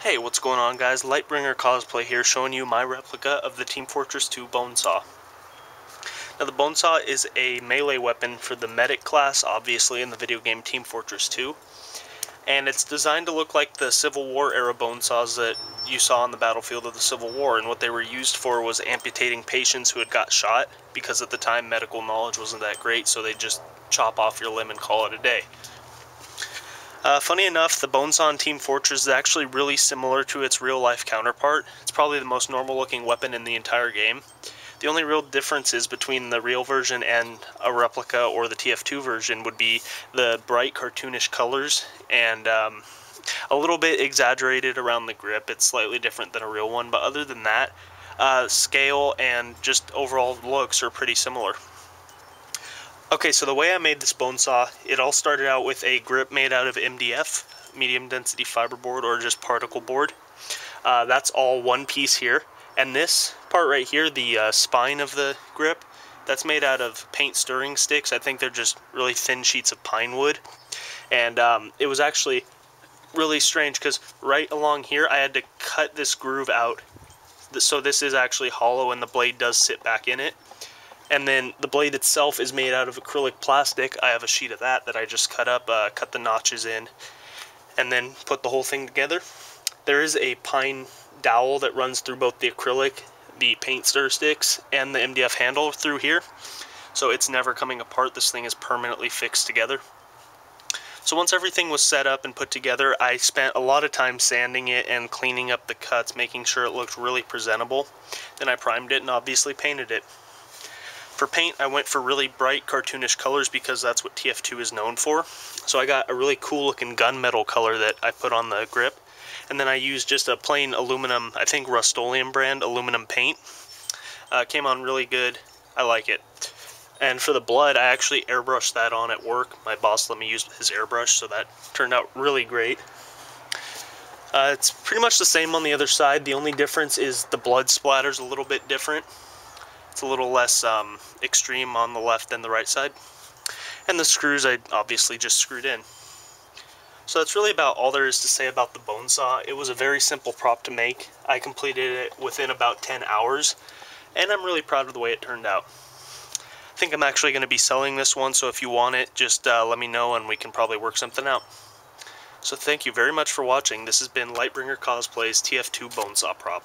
Hey, what's going on, guys? Lightbringer Cosplay here, showing you my replica of the Team Fortress 2 Bonesaw. Now, the Bonesaw is a melee weapon for the medic class, obviously, in the video game Team Fortress 2. And it's designed to look like the Civil War era Bonesaws that you saw on the battlefield of the Civil War. And what they were used for was amputating patients who had got shot, because at the time medical knowledge wasn't that great, so they'd just chop off your limb and call it a day. Funny enough, the Bonesaw in Team Fortress is actually really similar to its real-life counterpart. It's probably the most normal-looking weapon in the entire game. The only real differences between the real version and a replica or the TF2 version would be the bright cartoonish colors and a little bit exaggerated around the grip. It's slightly different than a real one, but other than that, scale and just overall looks are pretty similar. Okay, so the way I made this Bonesaw, it all started out with a grip made out of MDF, medium density fiberboard, or just particle board. That's all one piece here. And this part right here, the spine of the grip, that's made out of paint stirring sticks. I think they're just really thin sheets of pine wood. And it was actually really strange because right along here I had to cut this groove out. So this is actually hollow and the blade does sit back in it. And then the blade itself is made out of acrylic plastic. I have a sheet of that I just cut up, cut the notches in, and then put the whole thing together. There is a pine dowel that runs through both the acrylic, the paint stir sticks, and the MDF handle through here. So it's never coming apart. This thing is permanently fixed together. So once everything was set up and put together, I spent a lot of time sanding it and cleaning up the cuts, making sure it looked really presentable. Then I primed it and obviously painted it. For paint, I went for really bright cartoonish colors because that's what TF2 is known for. So I got a really cool looking gunmetal color that I put on the grip. And then I used just a plain aluminum, I think Rust-Oleum brand aluminum paint. Came on really good. I like it. And for the blood, I actually airbrushed that on at work. My boss let me use his airbrush, so that turned out really great. It's pretty much the same on the other side. The only difference is the blood splatter's a little bit different. It's a little less extreme on the left than the right side. And the screws I obviously just screwed in. So that's really about all there is to say about the Bonesaw. It was a very simple prop to make. I completed it within about 10 hours, and I'm really proud of the way it turned out. I think I'm actually going to be selling this one, so if you want it, just let me know and we can probably work something out. So thank you very much for watching. This has been Lightbringer Cosplay's TF2 Bonesaw Prop.